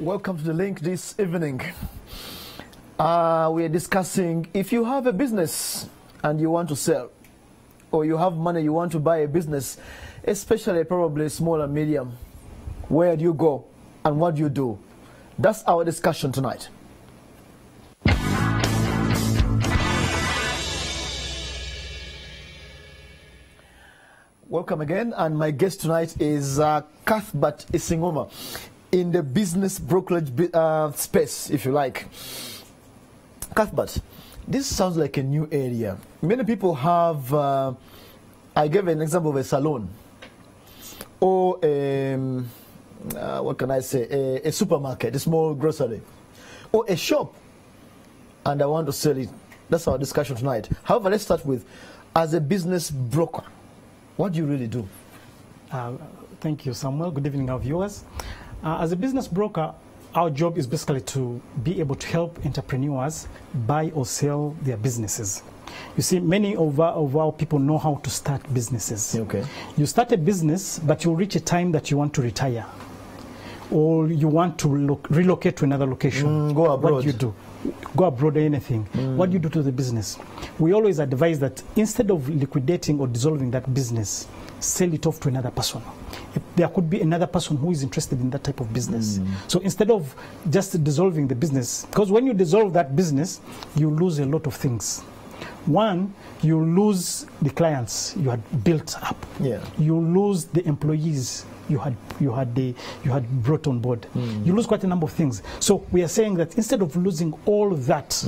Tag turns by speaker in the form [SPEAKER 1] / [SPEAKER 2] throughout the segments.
[SPEAKER 1] Welcome to The Link this evening. We are discussing if you have a business and you want to sell, or you have money you want to buy a business, especially probably small and medium, where do you go and what do you do? That's our discussion tonight. Welcome again, and my guest tonight is Cuthbert Isingoma in the business brokerage space, if you like. Cuthbert, this sounds like a new area. Many people have, I gave an example of a salon, or what can I say, a supermarket, a small grocery, or a shop, and I want to sell it. That's our discussion tonight. However, let's start with, as a business broker, what do you really do?
[SPEAKER 2] Thank you, Samuel. Good evening, our viewers. As a business broker, our job is basically to be able to help entrepreneurs buy or sell their businesses. You see, many of our people know how to start businesses.
[SPEAKER 1] Okay. You
[SPEAKER 2] start a business, but you'll reach a time that you want to retire, or you want to relocate to another location.
[SPEAKER 1] Go abroad.
[SPEAKER 2] What do you do? Go abroad or anything. What do you do to the business? We always advise that instead of liquidating or dissolving that business, sell it off to another person. If there could be another person who is interested in that type of business. So instead of just dissolving the business, because when you dissolve that business, you lose a lot of things. One, you lose the clients you had built up.
[SPEAKER 1] Yeah.
[SPEAKER 2] You lose the employees you had brought on board. You lose quite a number of things. So we are saying that instead of losing all of that,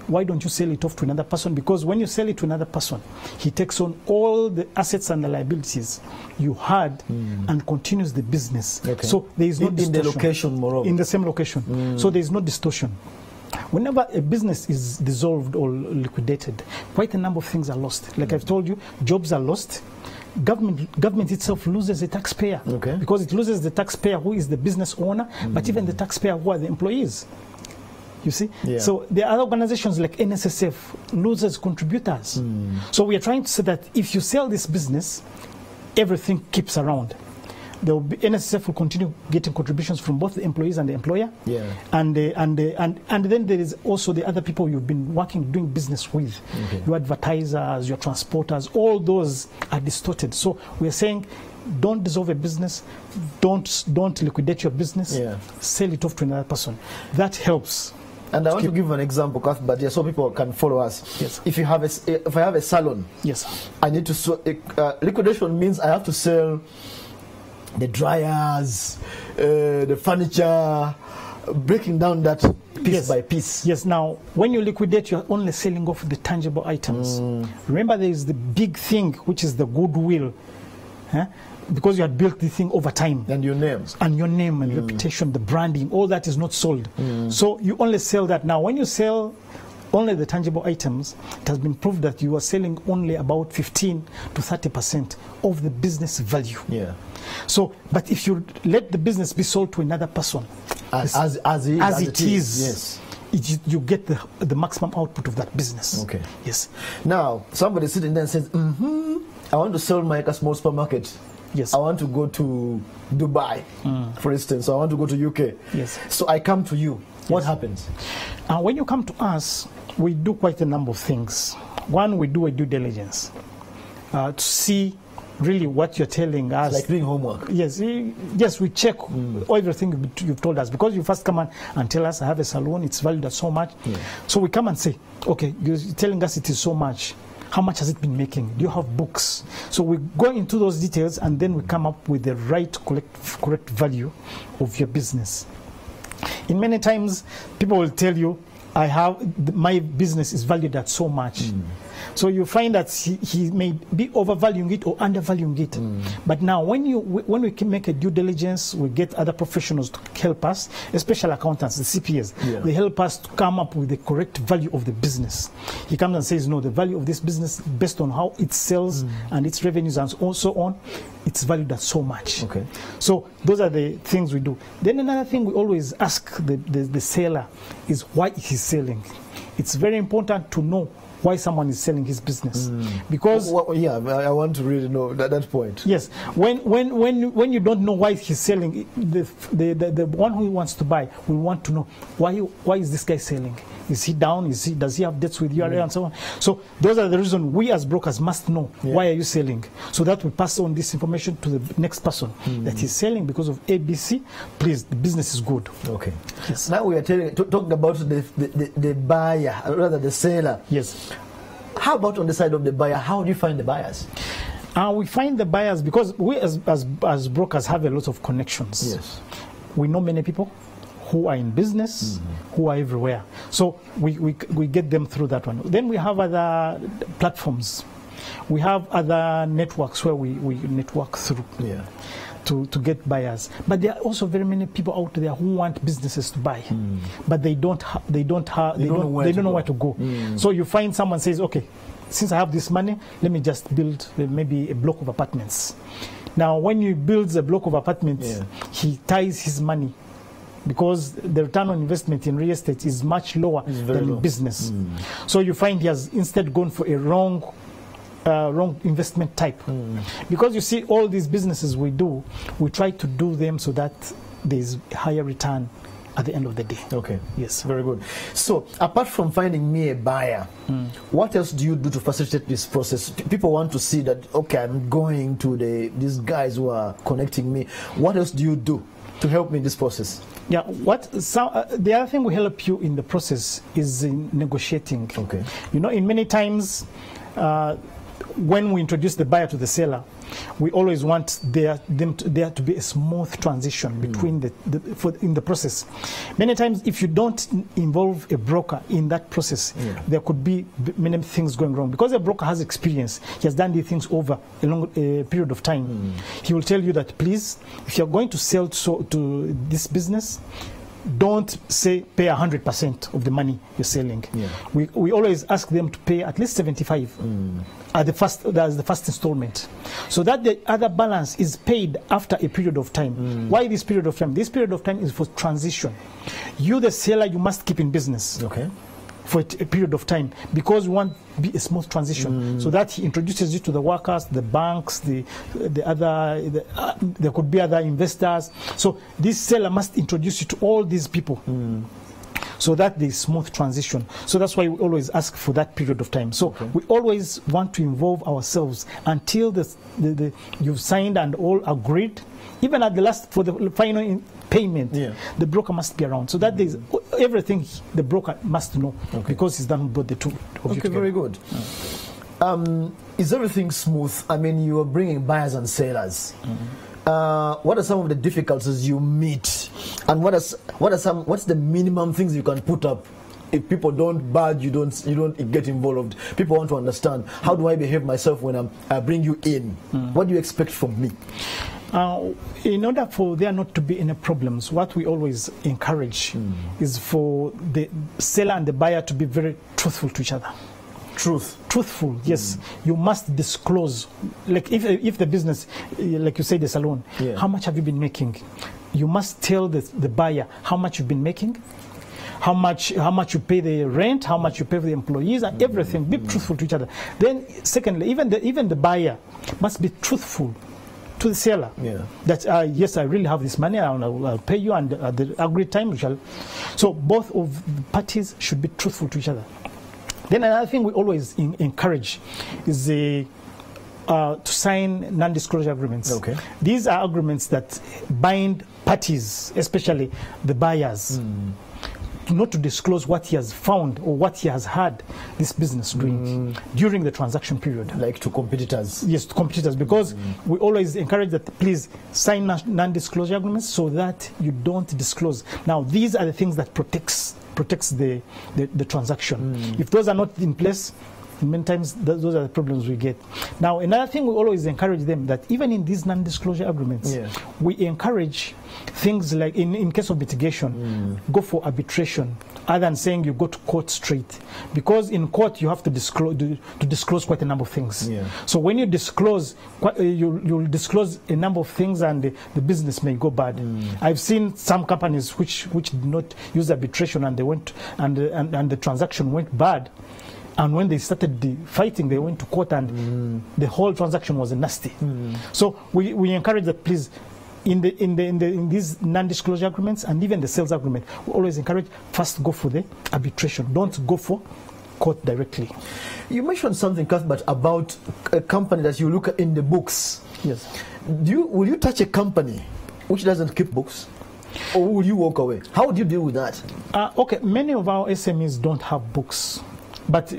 [SPEAKER 2] why don't you sell it off to another person? Because when you sell it to another person, he takes on all the assets and the liabilities you had and continues the business. Okay. So there is no distortion.
[SPEAKER 1] In the location, moreover.
[SPEAKER 2] In the same location. So there is no distortion. Whenever a business is dissolved or liquidated, quite a number of things are lost. Like I've told you, jobs are lost. Government itself loses a taxpayer, because it loses the taxpayer who is the business owner, but even the taxpayer who are the employees. You see? Yeah. So there are organizations like NSSF loses contributors. So we are trying to say that if you sell this business, everything keeps around. There will be, NSSF will continue getting contributions from both the employees and the employer. Yeah. And then there is also the other people you've been doing business with. Your advertisers, your transporters, all those are distorted. So we are saying, don't dissolve a business, don't liquidate your business, sell it off to another person. That helps.
[SPEAKER 1] And I want to give an example, but so people can follow us.
[SPEAKER 2] Yes.
[SPEAKER 1] If I have a salon, I need to liquidation means I have to sell the dryers, the furniture, breaking down that piece by piece.
[SPEAKER 2] Yes, now, when you liquidate, you're only selling off the tangible items. Remember, there is the big thing, which is the goodwill. Because you had built the thing over time.
[SPEAKER 1] And your names.
[SPEAKER 2] And your name and reputation, the branding, all that is not sold. So you only sell that. Now, when you sell only the tangible items, it has been proved that you are selling only about 15 to 30% of the business value. Yeah. So, but if you let the business be sold to another person, as it is, you get the maximum output of that business. Okay. Yes.
[SPEAKER 1] Now, somebody sitting there and says, I want to sell my small supermarket.
[SPEAKER 2] Yes.
[SPEAKER 1] I want to go to Dubai, for instance. So I want to go to UK.
[SPEAKER 2] Yes.
[SPEAKER 1] So I come to you. What happens?
[SPEAKER 2] When you come to us, we do quite a number of things. One, we do a due diligence to see really what you're telling us.
[SPEAKER 1] Like doing homework.
[SPEAKER 2] Yes, we check everything you've told us. Because you first come and tell us, I have a salon, it's valued at so much. So we come and say, okay, you're telling us it is so much. How much has it been making? Do you have books? So we go into those details, and then we come up with the right correct value of your business. In many times, people will tell you, my business is valued at so much. So you find that he may be overvaluing it or undervaluing it. But now, when we can make a due diligence, we get other professionals to help us, especially accountants, the CPAs. They help us to come up with the correct value of the business. He comes and says, no, the value of this business, based on how it sells and its revenues and so on, it's valued at so much. Okay. So those are the things we do. Then another thing we always ask the seller is why he's selling. It's very important to know why someone is selling his business. Because
[SPEAKER 1] yeah, I want to really know that point.
[SPEAKER 2] Yes, when you don't know why he's selling, the one who wants to buy will want to know why is this guy selling? Is he down? Does he have debts with URA and so on? So those are the reasons we as brokers must know why are you selling, so that we pass on this information to the next person that he's selling because of ABC. Please, the business is good.
[SPEAKER 1] Okay.
[SPEAKER 2] Yes.
[SPEAKER 1] Now we are talking about the buyer, rather the seller.
[SPEAKER 2] Yes.
[SPEAKER 1] How about on the side of the buyer? How do you find the buyers?
[SPEAKER 2] We find the buyers because we as brokers have a lot of connections.
[SPEAKER 1] Yes.
[SPEAKER 2] We know many people who are in business, who are everywhere. So we get them through that one. Then we have other platforms. We have other networks where we network through to get buyers. But there are also very many people out there who want businesses to buy, but they don't know where to go. So you find someone says, okay, since I have this money, let me just build maybe a block of apartments. Now, when you build a block of apartments, he ties his money, because the return on investment in real estate is much lower than in business. So you find he has instead gone for a wrong investment type. Because you see, all these businesses we do, we try to do them so that there's higher return at the end of the day. Okay.
[SPEAKER 1] Yes, very good. So apart from finding me a buyer, what else do you do to facilitate this process? People want to see that, okay, I'm going to these guys who are connecting me. What else do you do to help me in this process?
[SPEAKER 2] Yeah, the other thing we help you in the process is in negotiating.
[SPEAKER 1] Okay.
[SPEAKER 2] You know, in many times, when we introduce the buyer to the seller, we always want there to be a smooth transition between in the process. Many times, if you don't involve a broker in that process, there could be many things going wrong. Because a broker has experience, he has done these things over a long period of time. He will tell you that, please, if you're going to sell to this business, don't say pay 100% of the money you're selling. We always ask them to pay at least 75 as the first installment, so that the other balance is paid after a period of time. Why this period of time? This period of time is for transition. You, the seller, you must keep in business. Okay. For a period of time, because we want to be a smooth transition, so that he introduces you to the workers, the banks, there could be other investors. So this seller must introduce you to all these people, so that there is smooth transition. So that's why we always ask for that period of time. So we always want to involve ourselves until you've signed and all agreed. Even at the last, for the final payment, the broker must be around. So that there's everything the broker must know, because he's done both the two.
[SPEAKER 1] Okay, very good. Is everything smooth? I mean, you are bringing buyers and sellers. What are some of the difficulties you meet, and what's the minimum things you can put up? If people don't budge, you don't get involved. People want to understand, how do I behave myself when I bring you in? What do you expect from me?
[SPEAKER 2] In order for there not to be any problems, what we always encourage is for the seller and the buyer to be very truthful to each other. Truthful, yes. You must disclose, like if the business, like you say, the salon, how much have you been making? You must tell the buyer how much you've been making, how much you pay the rent, how much you pay for the employees, and everything. Be truthful to each other. Then, secondly, even the buyer must be truthful to the seller. That yes, I really have this money, I'll pay you, and at the agreed time we shall. So both of the parties should be truthful to each other. Then another thing we always encourage is to sign non-disclosure agreements. These are agreements that bind parties, especially the buyers, not to disclose what he has found or what he has had this business doing during the transaction period. Like to competitors? Yes, to competitors, because we always encourage that, please sign non-disclosure agreements so that you don't disclose. Now, these are the things that protects the transaction. If those are not in place, many times those are the problems we get. Now, another thing we always encourage them, that even in these non-disclosure agreements, we encourage things like, in case of litigation, go for arbitration, other than saying you go to court straight. Because in court you have to disclose quite a number of things. So when you disclose, you'll disclose a number of things, and the business may go bad. I've seen some companies which did not use arbitration, and they went and the transaction went bad. And when they started the fighting, they went to court, and the whole transaction was nasty. So we encourage that, please, in these non-disclosure agreements and even the sales agreement, we always encourage first go for the arbitration. Don't go for court directly.
[SPEAKER 1] You mentioned something, Cuthbert, about a company that you look at in the books.
[SPEAKER 2] Yes.
[SPEAKER 1] Will you touch a company which doesn't keep books? Or will you walk away? How do you deal with that?
[SPEAKER 2] Okay, many of our SMEs don't have books. But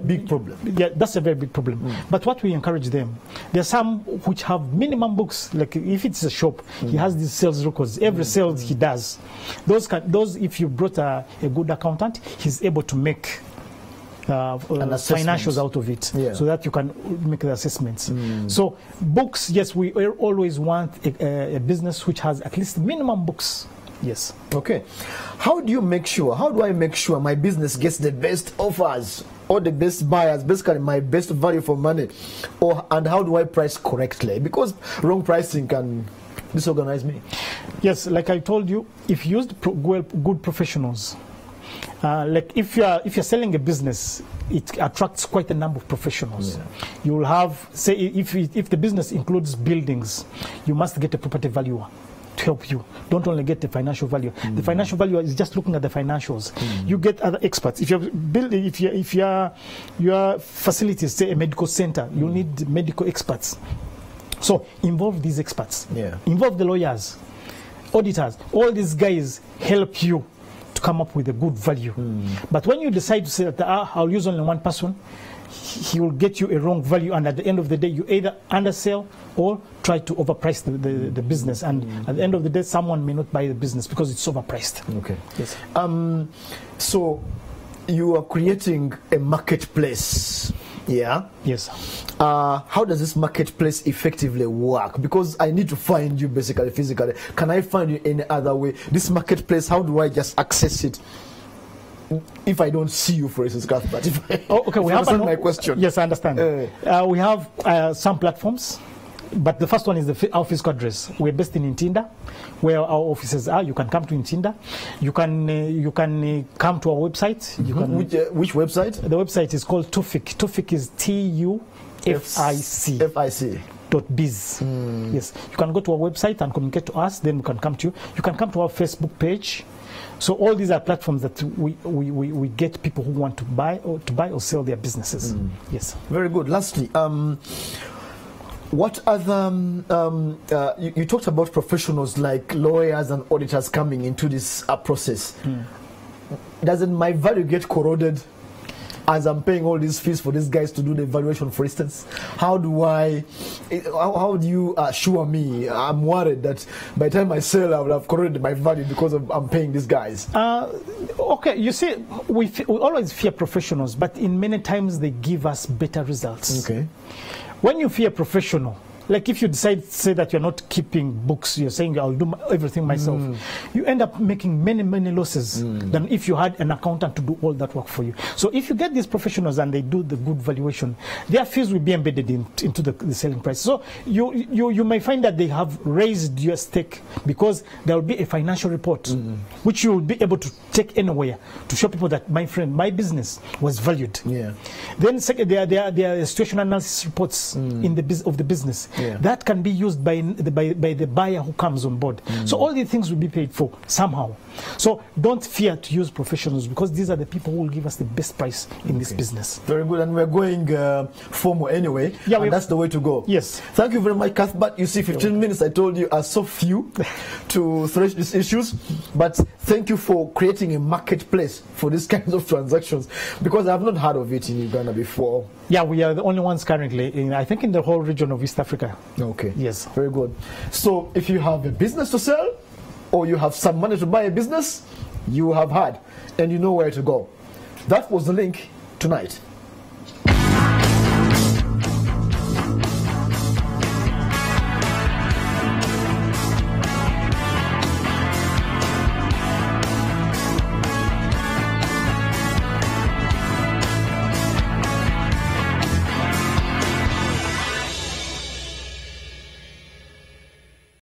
[SPEAKER 1] big problem.
[SPEAKER 2] Yeah, that's a very big problem. But what we encourage them, there are some which have minimum books. Like if it's a shop, he has these sales records. Every sales he does, those if you brought a good accountant, he's able to make financials out of it, so that you can make the assessments. So books, yes, we always want a business which has at least minimum books. Yes.
[SPEAKER 1] Okay. How do I make sure my business gets the best offers or the best buyers, basically my best value for money? And how do I price correctly? Because wrong pricing can disorganize me.
[SPEAKER 2] Yes, like I told you, if you use good professionals, like if you're selling a business, it attracts quite a number of professionals. You will have, say, if the business includes buildings, you must get a property valuer to help you. Don't only get the financial value. The financial value is just looking at the financials. You get other experts. If your facility is, say, a medical center, you need medical experts. So involve these experts. Involve the lawyers, auditors. All these guys help you to come up with a good value. But when you decide to say that I'll use only one person, he will get you a wrong value, and at the end of the day you either undersell or try to overprice the business, and at the end of the day someone may not buy the business because it's overpriced.
[SPEAKER 1] Okay. Yes. So you are creating a marketplace. Yeah.
[SPEAKER 2] Yes.
[SPEAKER 1] How does this marketplace effectively work? Because I need to find you basically physically. Can I find you any other way? This marketplace, how do I just access it? If I don't see you, for instance, Cuthbert.
[SPEAKER 2] Okay, we have
[SPEAKER 1] my question.
[SPEAKER 2] Yes, I understand. We have some platforms, but the first one is our physical address. We're based in Ntinda, where our offices are. You can come to Ntinda. You can come to our website. You can,
[SPEAKER 1] which website?
[SPEAKER 2] The website is called TUFIC. TUFIC is TUFIC. .biz. Yes, you can go to our website and communicate to us. Then we can come to you. You can come to our Facebook page. So all these are platforms that we get people who want to buy or sell their businesses. Yes.
[SPEAKER 1] Very good. Lastly, what other you talked about professionals like lawyers and auditors coming into this process. Doesn't my value get corroded as I'm paying all these fees for these guys to do the evaluation, for instance? How do you assure me? I'm worried that by the time I sell, I will have corroded my value because I'm paying these guys.
[SPEAKER 2] Okay, you see, we always fear professionals, but in many times they give us better results. Okay. When you fear professional, like if you decide, say that you're not keeping books, you're saying I'll do everything myself, you end up making many losses than if you had an accountant to do all that work for you. So if you get these professionals and they do the good valuation, their fees will be embedded into the selling price. So you may find that they have raised your stake because there will be a financial report which you will be able to take anywhere to show people that, my friend, my business was valued. Then second, there are situation analysis reports of the business. That can be used by the buyer who comes on board. So all these things will be paid for somehow. So don't fear to use professionals, because these are the people who will give us the best price in this business.
[SPEAKER 1] Very good. And we're going formal anyway. And that's the way to go.
[SPEAKER 2] Yes.
[SPEAKER 1] Thank you very much, Cuthbert. You see, 15 minutes, I told you, are so few to thresh these issues. But thank you for creating a marketplace for these kinds of transactions, because I've not heard of it in Uganda before.
[SPEAKER 2] Yeah, we are the only ones currently, I think, in the whole region of East Africa.
[SPEAKER 1] Okay.
[SPEAKER 2] Yes.
[SPEAKER 1] Very good. So if you have a business to sell, or you have some money to buy a business, you have had, and you know where to go. That was the link tonight.